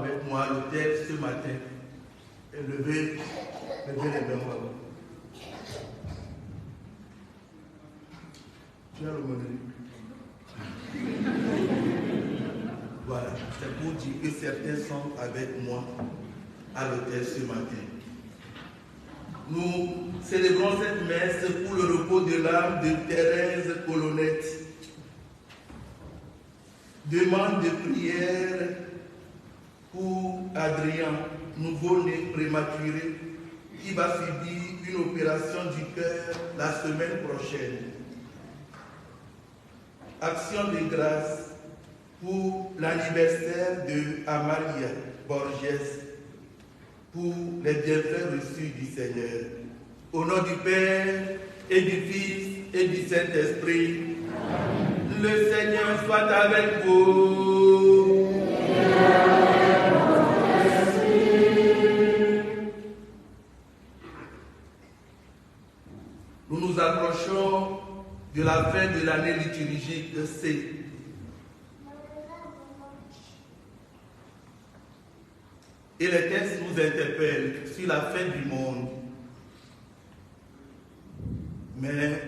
avec moi à l'hôtel ce matin. Et levez les mains. Tu as le menu. Voilà, c'est pour dire que certains sont avec moi à l'hôtel ce matin. Nous célébrons cette messe pour le repos de l'âme de Thérèse Colonnette. Demande de prière pour Adrien, nouveau-né prématuré, qui va subir une opération du cœur la semaine prochaine. Action de grâce pour l'anniversaire de Amalia Borges, pour les bienfaits reçus du Seigneur. Au nom du Père et du Fils et du Saint-Esprit, le Seigneur soit avec vous. Nous nous approchons de la fin de l'année liturgique C. Et les textes nous interpellent sur la fin du monde. Mais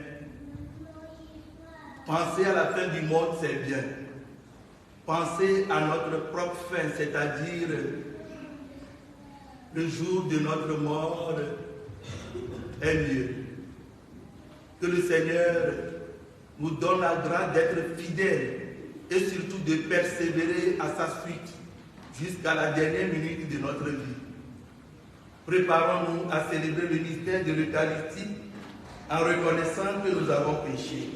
penser à la fin du monde, c'est bien. Penser à notre propre fin, c'est-à-dire le jour de notre mort, est mieux. Que le Seigneur nous donne la grâce d'être fidèles et surtout de persévérer à sa suite jusqu'à la dernière minute de notre vie. Préparons-nous à célébrer le mystère de l'Eucharistie en reconnaissant que nous avons péché.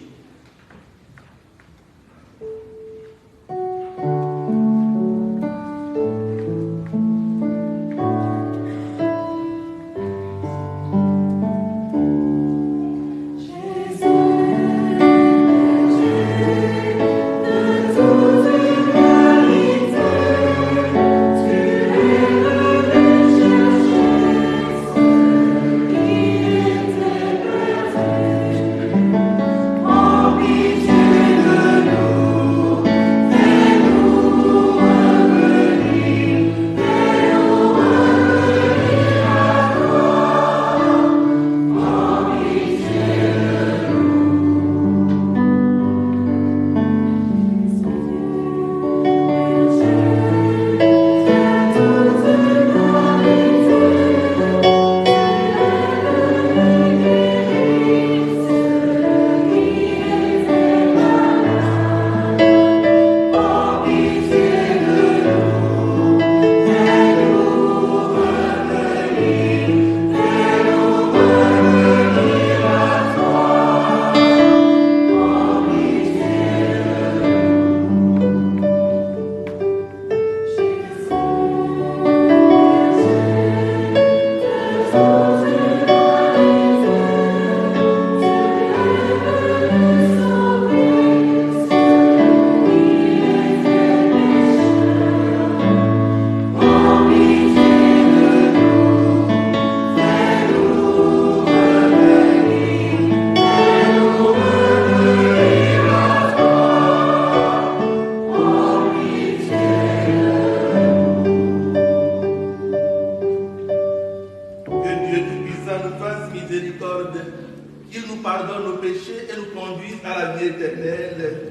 Amen.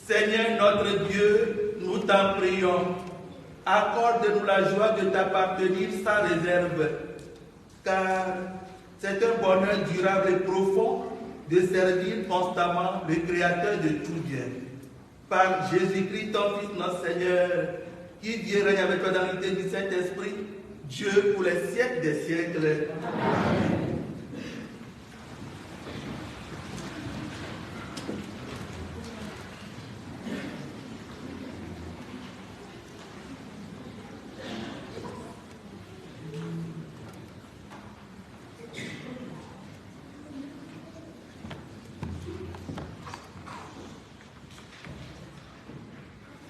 Seigneur notre Dieu, nous t'en prions. Accorde-nous la joie de t'appartenir sans réserve, car c'est un bonheur durable et profond de servir constamment le Créateur de tout bien. Par Jésus-Christ, ton Fils, notre Seigneur, qui vit et règne avec toi dans l'unité du Saint-Esprit, Dieu pour les siècles des siècles. Amen.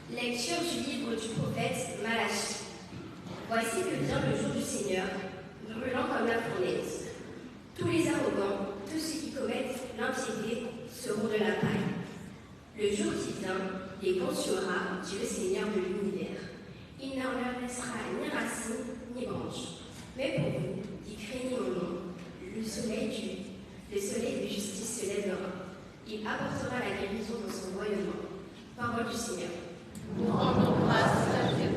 Lecture du livre du prophète Malachie. Voici que vient le jour du Seigneur, brûlant comme la fournaise. Tous les arrogants, tous ceux qui commettent l'impiété, seront de la paille. Le jour qui vient les consumera, dit le Seigneur de l'univers. Il n'en leur laissera ni racine, ni branche. Mais pour vous, qui craignez mon nom, le soleil de justice se lèvera. Il apportera la guérison dans son royaume. Parole du Seigneur. Nous rendons grâce à Dieu.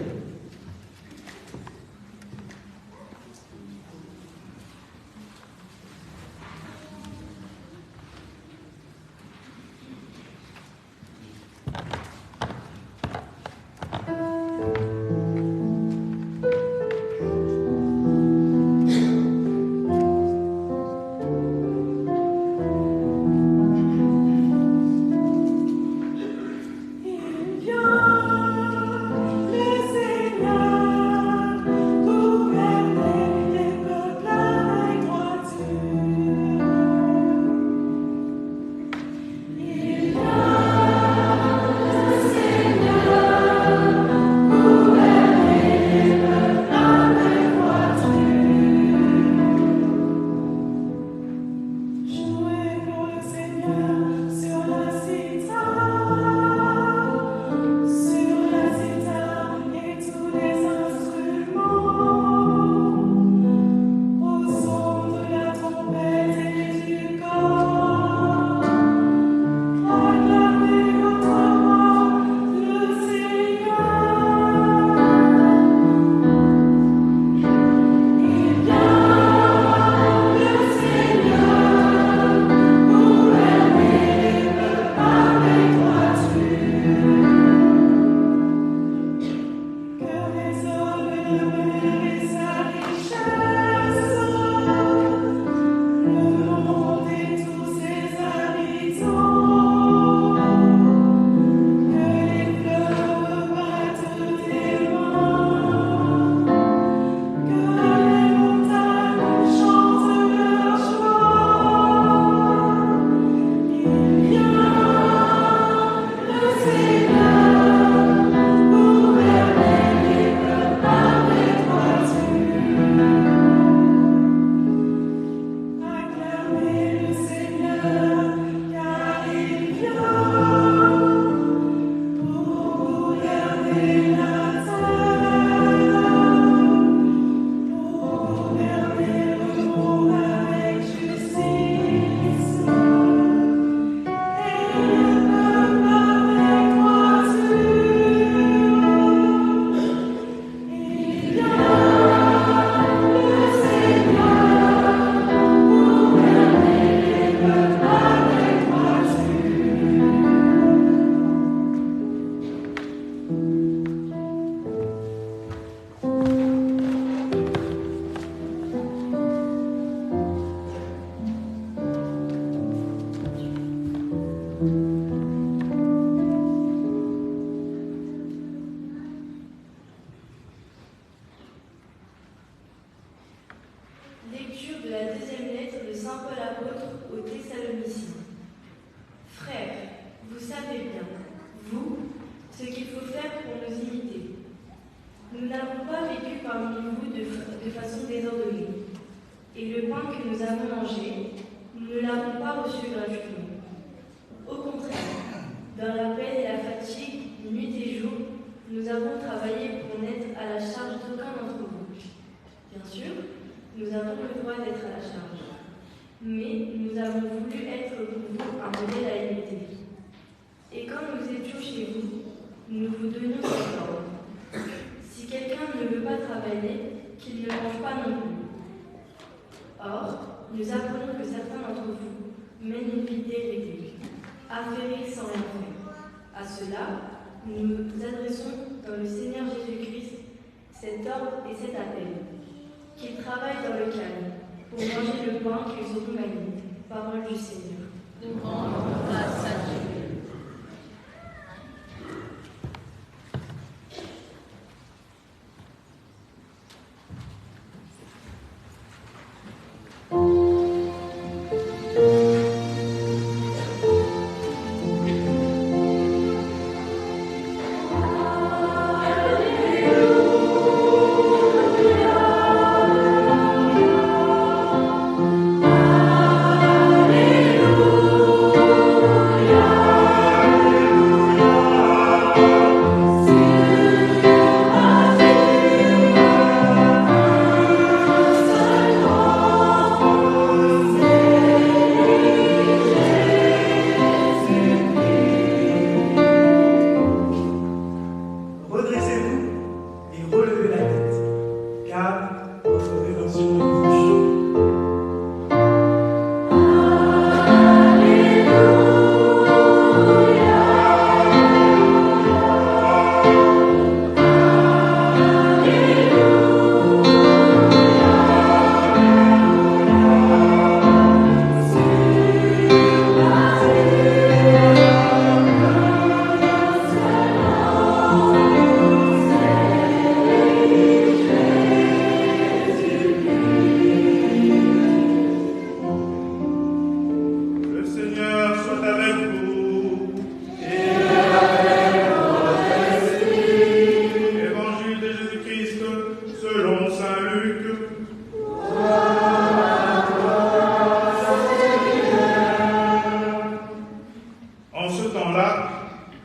Mais nous avons voulu être pour vous un modèle à imiter. Et quand nous étions chez vous donnions cet ordre. Si quelqu'un ne veut pas travailler, qu'il ne mange pas non plus. Or, nous apprenons que certains d'entre vous mènent une vie déréglée, affairés sans rien faire. À cela, nous nous adressons dans le Seigneur Jésus-Christ cet ordre et cet appel. Qu'ils travaillent dans le calme pour manger le pain qu'ils auront manié. Parole du Seigneur. Nous rendons grâce à Dieu.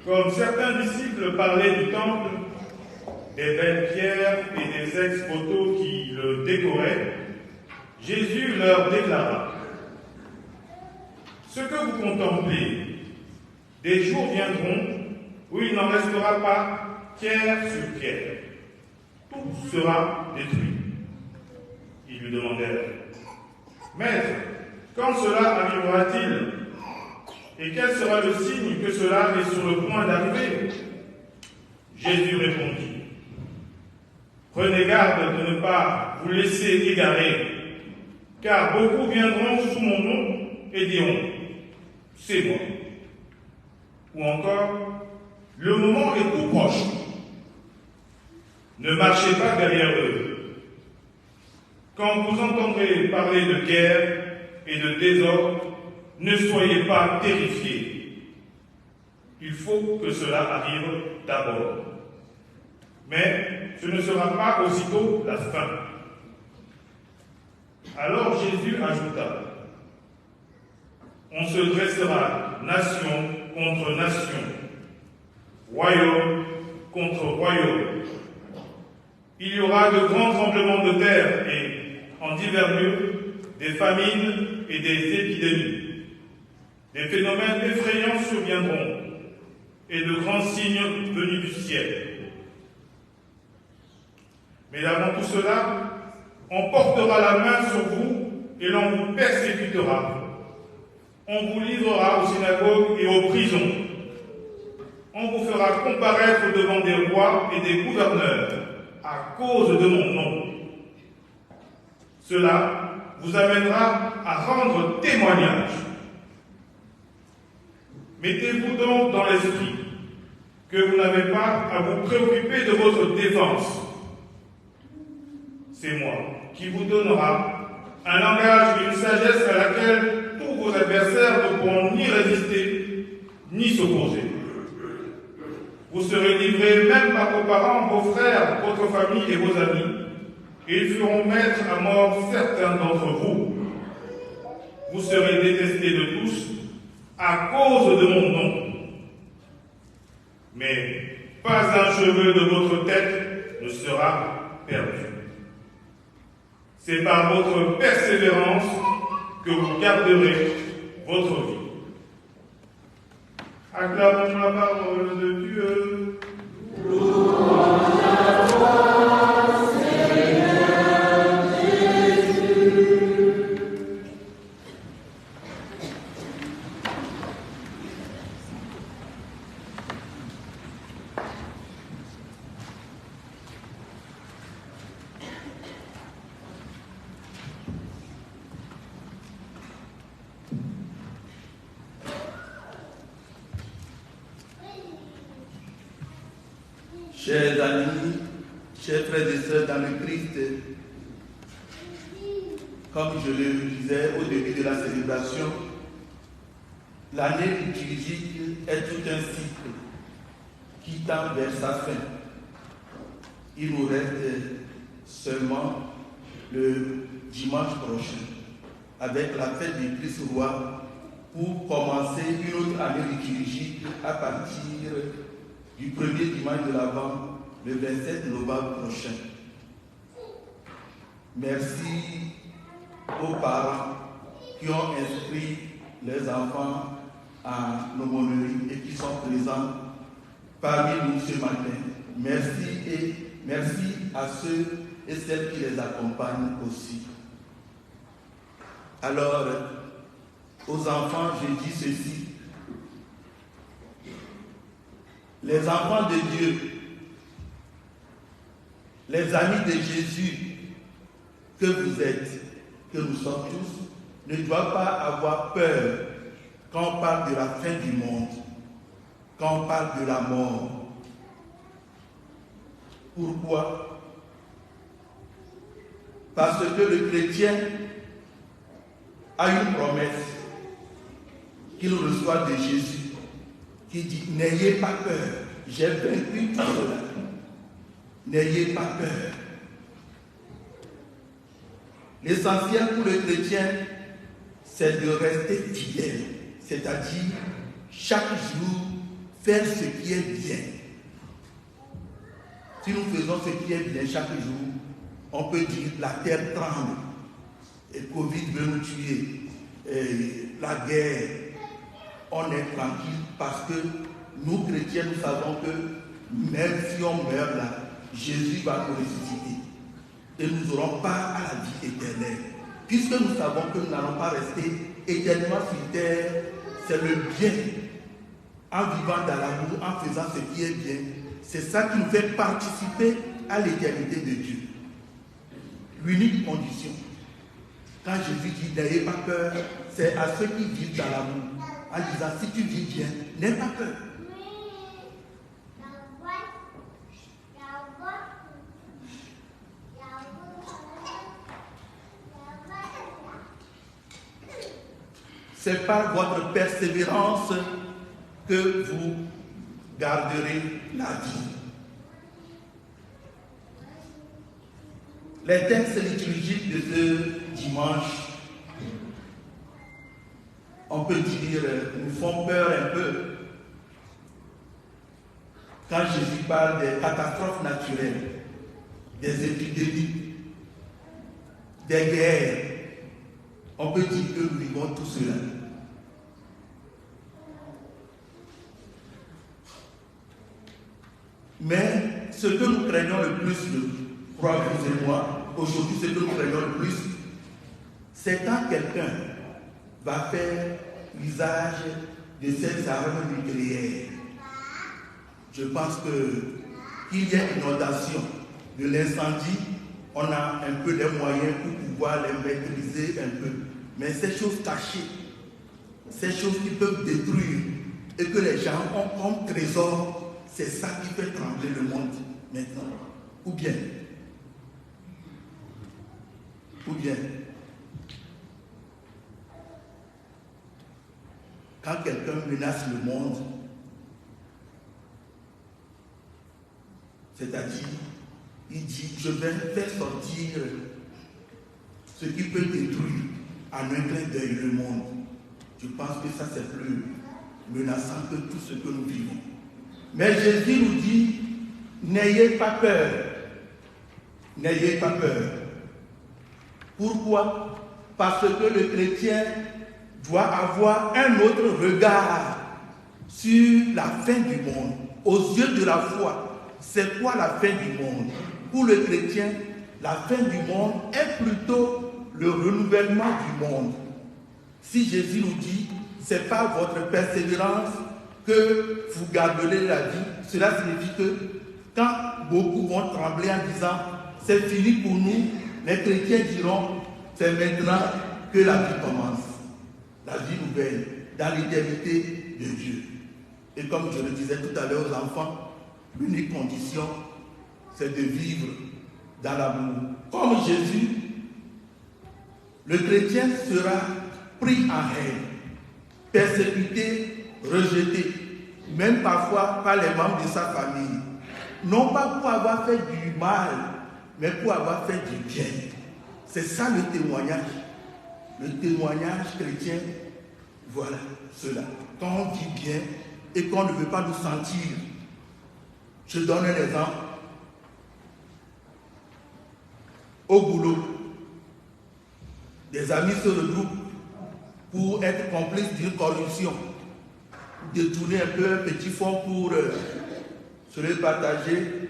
Comme certains disciples parlaient du temple, des belles pierres et des ex-voto qui le décoraient, Jésus leur déclara: ce que vous contemplez, des jours viendront où il n'en restera pas pierre sur pierre. Tout sera détruit. Ils lui demandèrent: Maître, quand cela arrivera-t-il? Et quel sera le signe que cela est sur le point d'arriver? Jésus répondit: prenez garde de ne pas vous laisser égarer, car beaucoup viendront sous mon nom et diront: c'est moi. Ou encore: le moment est tout proche. Ne marchez pas derrière eux. Quand vous entendrez parler de guerre et de désordre, ne soyez pas terrifiés. Il faut que cela arrive d'abord. Mais ce ne sera pas aussitôt la fin. Alors Jésus ajouta: on se dressera nation contre nation, royaume contre royaume. Il y aura de grands tremblements de terre et, en divers lieux, des famines et des épidémies. Des phénomènes effrayants surviendront et de grands signes venus du ciel. Mais avant tout cela, on portera la main sur vous et l'on vous persécutera. On vous livrera aux synagogues et aux prisons. On vous fera comparaître devant des rois et des gouverneurs à cause de mon nom. Cela vous amènera à rendre témoignage. Mettez-vous donc dans l'esprit que vous n'avez pas à vous préoccuper de votre défense. C'est moi qui vous donnera un langage et une sagesse à laquelle tous vos adversaires ne pourront ni résister, ni s'opposer. Vous serez livrés même par vos parents, vos frères, votre famille et vos amis, et ils feront mettre à mort certains d'entre vous. Vous serez détestés de tous à cause de mon nom. Mais pas un cheveu de votre tête ne sera perdu. C'est par votre persévérance que vous garderez votre vie. Acclamons la parole de Dieu. chers amis, chers frères et sœurs dans le Christ, comme je le disais au début de la célébration, l'année liturgique est tout un cycle qui tend vers sa fin. Il nous reste seulement le dimanche prochain, avec la fête du Christ roi, pour commencer une autre année liturgique à partir du premier dimanche de l'Avent, le 27 novembre prochain. Merci aux parents qui ont inscrit les enfants à l'aumônerie et qui sont présents parmi nous ce matin. Merci et merci à ceux et celles qui les accompagnent aussi. Alors, aux enfants, je dis ceci. Les enfants de Dieu, les amis de Jésus que vous êtes, que nous sommes tous, ne doivent pas avoir peur quand on parle de la fin du monde, quand on parle de la mort. Pourquoi? Parce que le chrétien a une promesse qu'il reçoit de Jésus qui dit « N'ayez pas peur, j'ai vaincu tout cela. N'ayez pas peur. » L'essentiel pour le chrétien, c'est de rester fidèle, c'est-à-dire chaque jour faire ce qui est bien. Si nous faisons ce qui est bien chaque jour, on peut dire la terre tremble, et Covid veut nous tuer, et la guerre, on est tranquille parce que nous chrétiens, nous savons que même si on meurt là, Jésus va nous ressusciter. Et nous n'aurons pas à la vie éternelle. Puisque nous savons que nous n'allons pas rester éternellement sur terre, c'est le bien. En vivant dans l'amour, en faisant ce qui est bien, c'est ça qui nous fait participer à l'éternité de Dieu. L'unique condition, quand Jésus dit n'ayez pas peur, c'est à ceux qui vivent dans l'amour. En disant si tu vis bien, n'aie pas peur. C'est par votre persévérance que vous garderez la vie. Les textes liturgiques de ce dimanche, on peut dire, nous font peur un peu. Quand Jésus parle des catastrophes naturelles, des épidémies, des guerres, on peut dire que nous vivons tout cela. Mais ce que nous craignons le plus, crois vous et moi, aujourd'hui, ce que nous craignons le plus, c'est quand quelqu'un va faire usage de ces armes nucléaires. Je pense qu'il y a une inondation de l'incendie, on a un peu les moyens pour pouvoir les maîtriser un peu. Mais ces choses cachées, ces choses qui peuvent détruire et que les gens ont comme trésor, c'est ça qui fait trembler le monde maintenant. Ou bien, quand quelqu'un menace le monde, c'est-à-dire, il dit, je vais faire sortir ce qui peut détruire en un clin d'œil le monde. Je pense que ça c'est plus menaçant que tout ce que nous vivons. Mais Jésus nous dit, n'ayez pas peur. N'ayez pas peur. Pourquoi? Parce que le chrétien doit avoir un autre regard sur la fin du monde. Aux yeux de la foi, c'est quoi la fin du monde? Pour le chrétien, la fin du monde est plutôt le renouvellement du monde. Si Jésus nous dit, c'est par votre persévérance que vous garderez la vie, cela signifie que quand beaucoup vont trembler en disant, c'est fini pour nous, les chrétiens diront, c'est maintenant que la vie commence. La vie nouvelle, dans l'éternité de Dieu. Et comme je le disais tout à l'heure aux enfants, L'unique condition, c'est de vivre dans l'amour. Comme Jésus, le chrétien sera pris en haine, persécuté, rejeté, même parfois par les membres de sa famille. Non pas pour avoir fait du mal, mais pour avoir fait du bien. C'est ça le témoignage. Le témoignage chrétien, voilà cela. Quand on dit bien et qu'on ne veut pas nous sentir. Je donne un exemple. Au boulot, des amis se regroupent pour être complices d'une corruption, détourner un peu un petit fonds pour se le partager.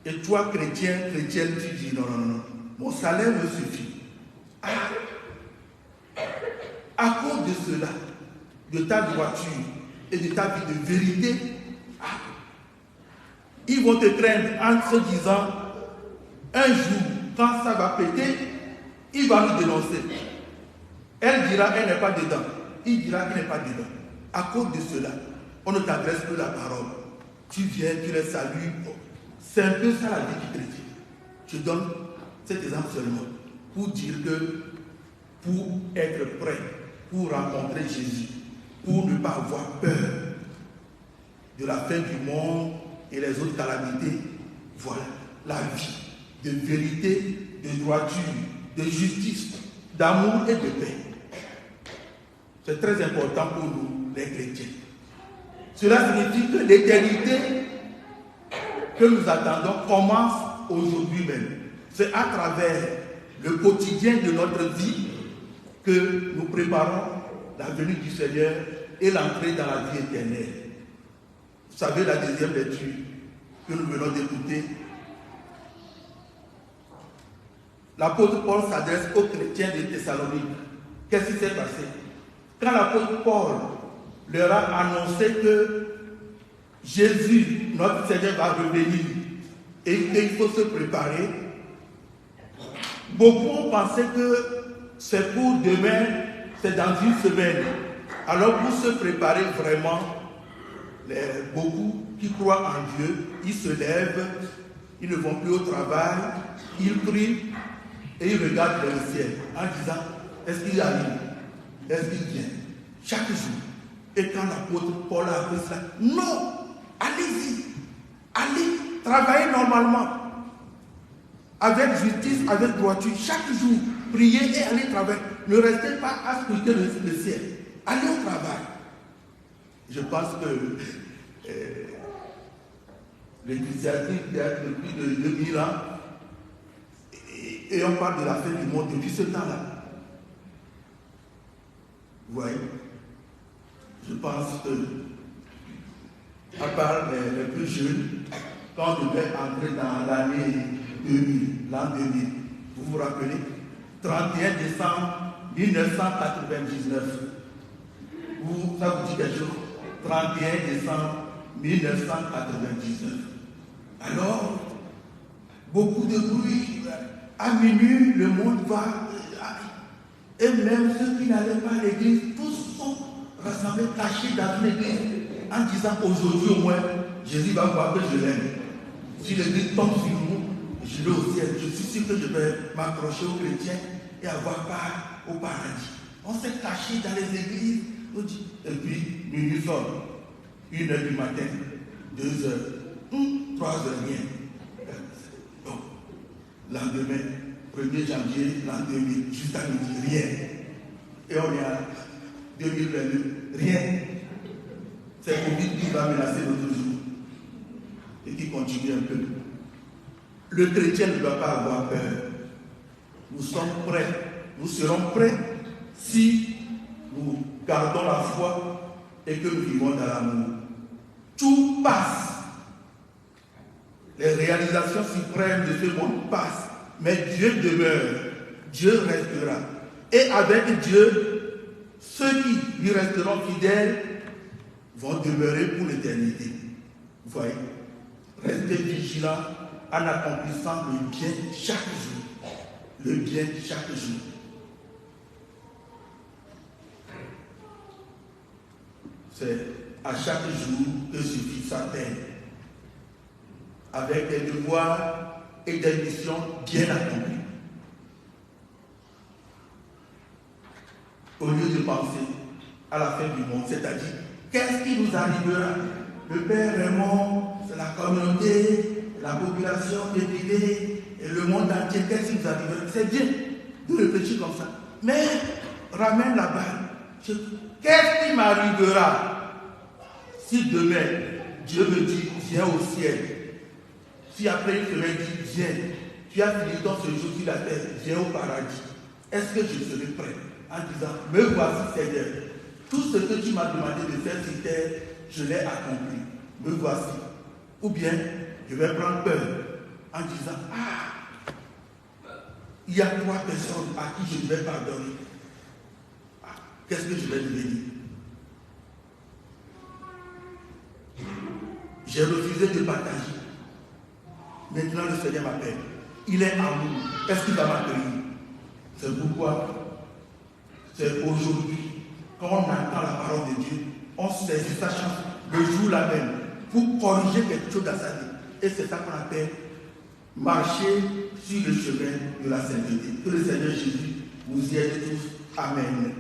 Et toi, chrétienne, tu dis non, mon salaire me suffit. À cause de cela, de ta droiture et de ta vie de vérité, ils vont te craindre en se disant, un jour, quand ça va péter, il va nous dénoncer. Elle dira, elle n'est pas dedans. Il dira qu'il n'est pas dedans. À cause de cela, on ne t'adresse plus la parole. Tu viens, tu les salues. C'est un peu ça la vie du chrétien. Je donne cet exemple seulement pour dire que pour être prêt, pour rencontrer Jésus, pour ne pas avoir peur de la fin du monde et les autres calamités, voilà la vie de vérité, de droiture, de justice, d'amour et de paix. C'est très important pour nous, les chrétiens. Cela signifie que l'éternité que nous attendons commence aujourd'hui même. C'est à travers le quotidien de notre vie que nous préparons la venue du Seigneur et l'entrée dans la vie éternelle. Vous savez, la deuxième lecture que nous venons d'écouter, l'apôtre Paul s'adresse aux chrétiens de Thessalonique. Qu'est-ce qui s'est passé? Quand l'apôtre Paul leur a annoncé que Jésus, notre Seigneur, va revenir et qu'il faut se préparer, beaucoup ont pensé que c'est pour demain, c'est dans une semaine. Alors pour se préparer vraiment, beaucoup qui croient en Dieu, ils se lèvent, ils ne vont plus au travail, ils prient et ils regardent vers le ciel en disant, est-ce qu'il arrive? Est-ce qu'il vient? Chaque jour. Et quand l'apôtre Paul a fait cela, non, allez-y, allez travailler normalement, avec justice, avec droiture, chaque jour, priez et allez travailler. Ne restez pas à scruter le ciel. Allez au travail. Je pense que le christianisme date depuis de 2000 ans et on parle de la fin du monde depuis ce temps-là. Vous voyez? Je pense que, à part les plus jeunes, quand on devait entrer dans l'année 2000, l'an 2000, vous vous rappelez, 31 décembre 1999, ça vous dit quelque chose? 31 décembre 1999. Alors, beaucoup de bruit, à minuit, le monde va, et même ceux qui n'allaient pas à l'église, tous sont rassemblés, cachés dans une église, en disant aujourd'hui au moins, Jésus va voir que je l'aime. Si l'église tombe sur nous, je vais au ciel. Je suis sûr que je vais m'accrocher aux chrétiens et avoir part au paradis. On s'est caché dans les églises, et puis minuit sonne, 1h du matin, 2h, 3h, rien. Donc, lendemain, 1er janvier, l'an 2000, juste à midi, rien. Et on est à 2022, rien. C'est Covid qui va menacer notre jour et qui continue un peu. Le chrétien ne doit pas avoir peur. Nous sommes prêts, nous serons prêts si nous gardons la foi et que nous vivons dans l'amour. Tout passe. Les réalisations suprêmes de ce monde passent, mais Dieu demeure, Dieu restera. Et avec Dieu, ceux qui lui resteront fidèles vont demeurer pour l'éternité. Vous voyez? Restez vigilants en accomplissant le bien chaque jour. Le bien chaque jour. C'est à chaque jour que suffit sa peine. avec des devoirs et des missions bien accomplies. Au lieu de penser à la fin du monde, c'est-à-dire, qu'est-ce qui nous arrivera? Le Père Raymond, c'est la communauté, la population déprimée, et le monde entier, qu'est-ce qui nous arrivera? C'est bien de réfléchir comme ça. Mais ramène la balle. Qu'est-ce qui m'arrivera si demain, Dieu me dit, viens au ciel? Si après une semaine dit, viens, tu as fini ton séjour sur la terre, viens au paradis. Est-ce que je serai prêt en disant, me voici Seigneur, tout ce que tu m'as demandé de faire sur terre, je l'ai accompli, me voici. Ou bien, je vais prendre peur en disant, il y a 3 personnes à qui je vais pardonner. Qu'est-ce que je vais devenir? J'ai refusé de partager. Maintenant, le Seigneur m'appelle. Il est amour. Est-ce qu'il va m'accueillir? C'est pourquoi, c'est aujourd'hui, quand on entend la parole de Dieu, on saisit sa chance le jour là même pour corriger quelque chose dans sa vie. Et c'est ça qu'on appelle marcher sur le chemin de la sainteté. Que le Seigneur Jésus vous y aide tous. Amen.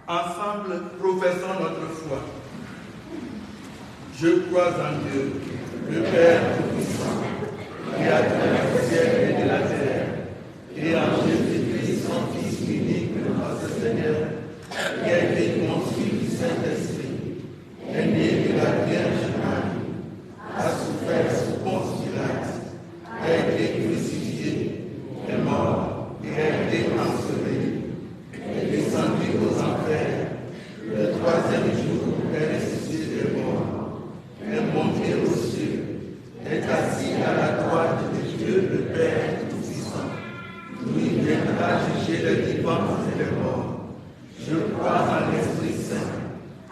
Ensemble, professons notre foi. Je crois en Dieu, le Père Tout-Puissant, Créateur du ciel et de la terre, et en Jésus-Christ, son Fils unique, notre Seigneur, qui a été conçu du Saint-Esprit, est né de la Vierge Marie, a souffert sous Ponce Pilate, a été crucifié, est mort et a été enseveli, est descendu aux enfers, le 3e jour est ressuscité des morts, est monté aux cieux, est assis à la droite de Dieu le Père Tout-Puissant. Lui viendra juger les vivants et les morts. Je crois en l'Esprit Saint,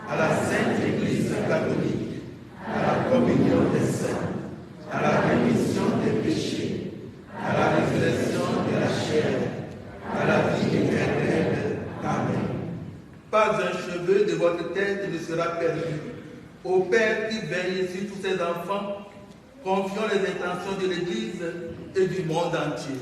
à la Sainte Église catholique, à la communion des saints, à la rémission des péchés, à la résurrection de la chair, à la vie éternelle. Amen. Pas un cheveu de votre tête ne sera perdu. Au Père qui veille sur tous ses enfants, confions les intentions de l'Église et du monde entier.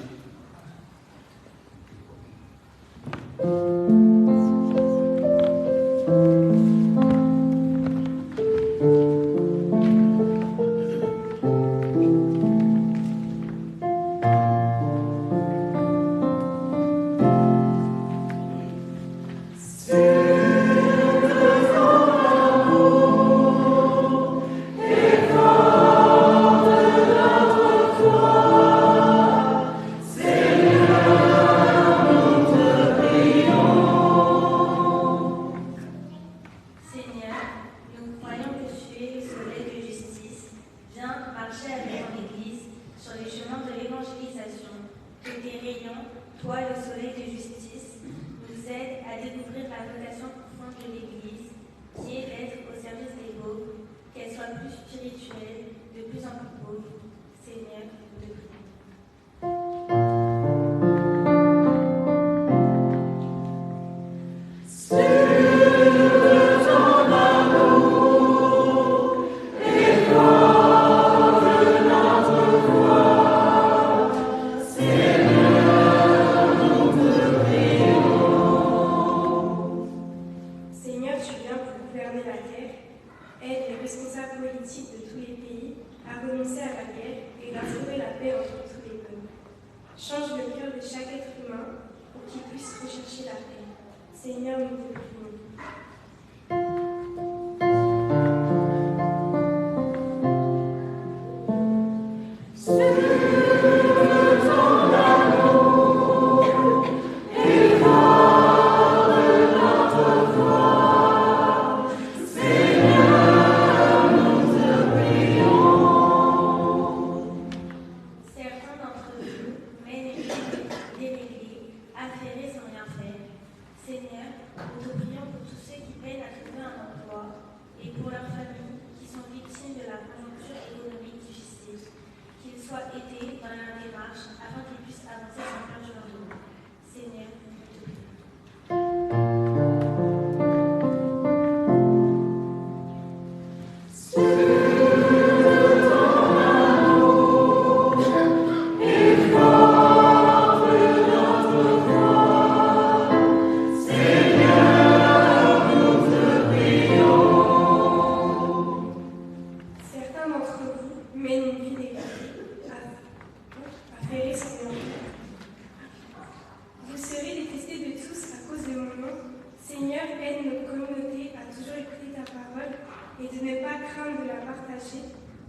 pas craindre de la partager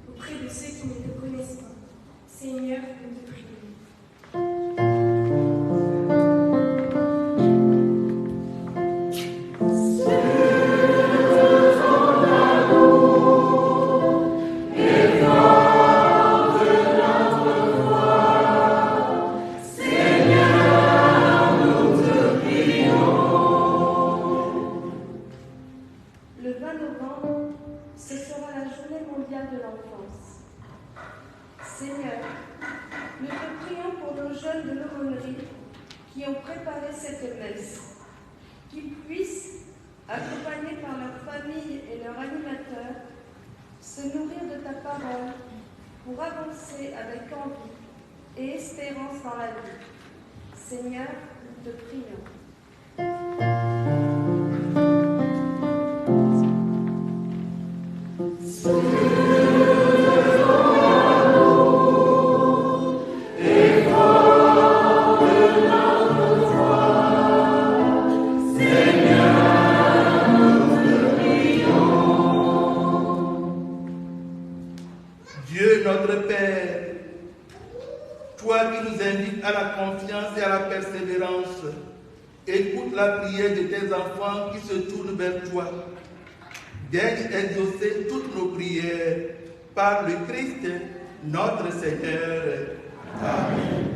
auprès de ceux qui ne te connaissent pas. Seigneur, nous te prions. Le 20 novembre, ce sera la journée mondiale de l'enfance. Seigneur, nous te prions pour nos jeunes de l'aumônerie qui ont préparé cette messe, qu'ils puissent, accompagnés par leur famille et leur animateur, se nourrir de ta parole pour avancer avec envie et espérance dans la vie. Seigneur, nous te prions. Dieu notre Père, toi qui nous invites à la confiance et à la persévérance, écoute la prière de tes enfants qui se tournent vers toi. Daigne exaucer toutes nos prières par le Christ, notre Seigneur. Amen.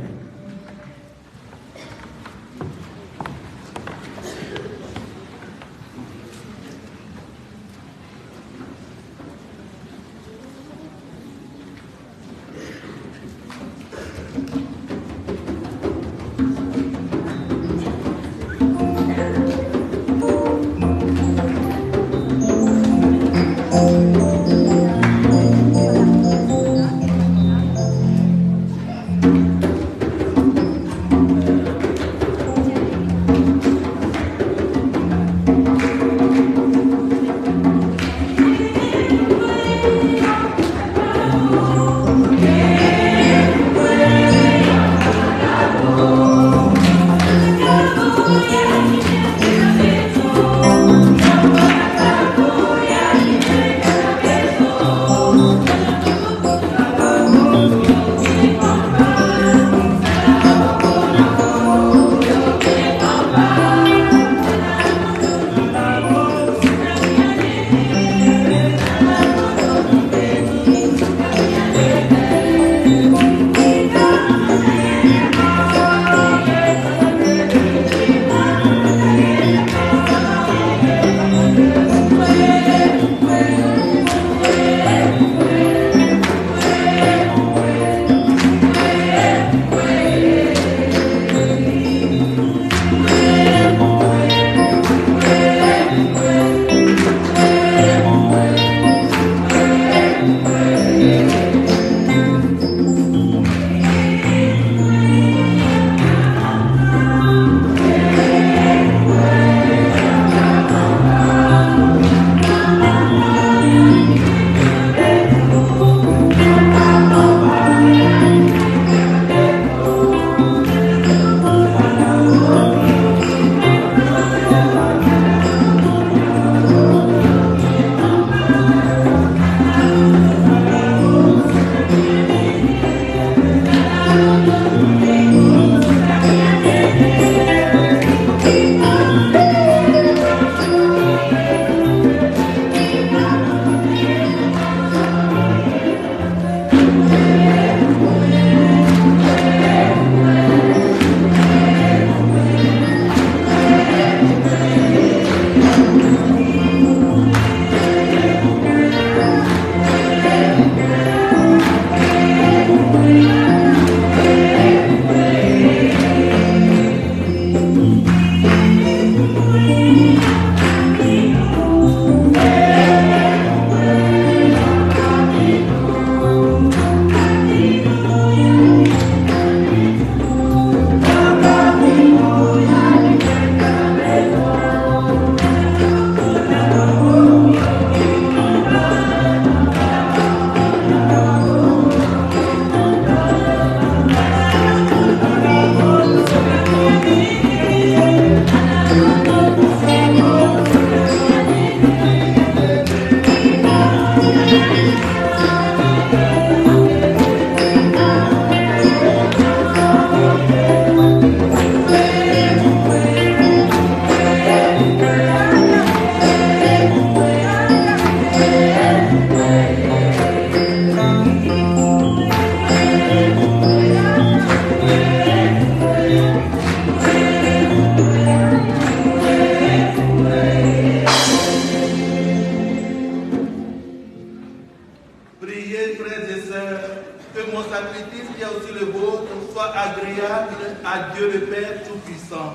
priez, frères et sœurs, que mon sacrifice, qui est aussi le vôtre, soit agréable à Dieu le Père Tout-Puissant.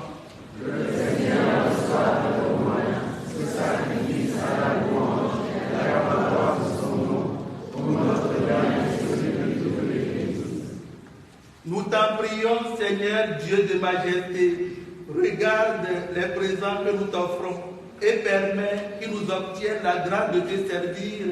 Que le Seigneur reçoive de vos mains ce sacrifice à la louange et à la gloire de son nom, pour notre bien et celui de toute l'Église. Nous t'en prions, Seigneur, Dieu de majesté, regarde les présents que nous t'offrons et permets qu'ils nous obtiennent la grâce de te servir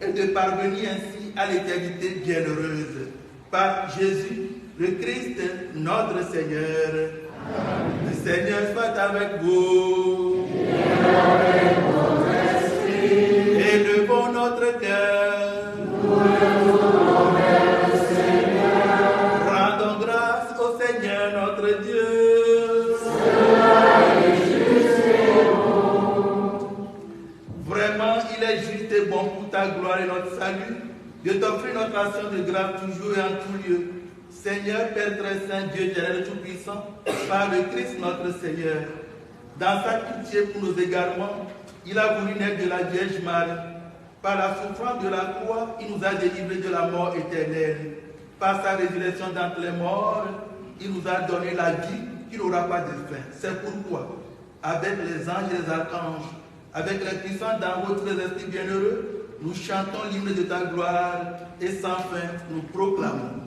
et de parvenir ainsi à l'éternité bienheureuse. Par Jésus, le Christ, notre Seigneur. Amen. Le Seigneur soit avec vous. Et avec votre esprit. Élevons notre cœur. Nous le tournons vers le Seigneur. Rendons grâce au Seigneur notre Dieu. Vraiment, il est juste et bon pour ta gloire et notre salut de t'offrir notre action de grâce toujours et en tout lieu. Seigneur, Père très saint, Dieu éternel tout-puissant, par le Christ notre Seigneur, dans sa pitié pour nos égarements, il a voulu naître de la Vierge Marie. Par la souffrance de la croix, il nous a délivrés de la mort éternelle. Par sa résurrection d'entre les morts, il nous a donné la vie qui n'aura pas de fin. C'est pourquoi, avec les anges et les archanges, avec les puissants d'en haut, tous les esprits bienheureux, nous chantons l'hymne de ta gloire et sans fin nous proclamons.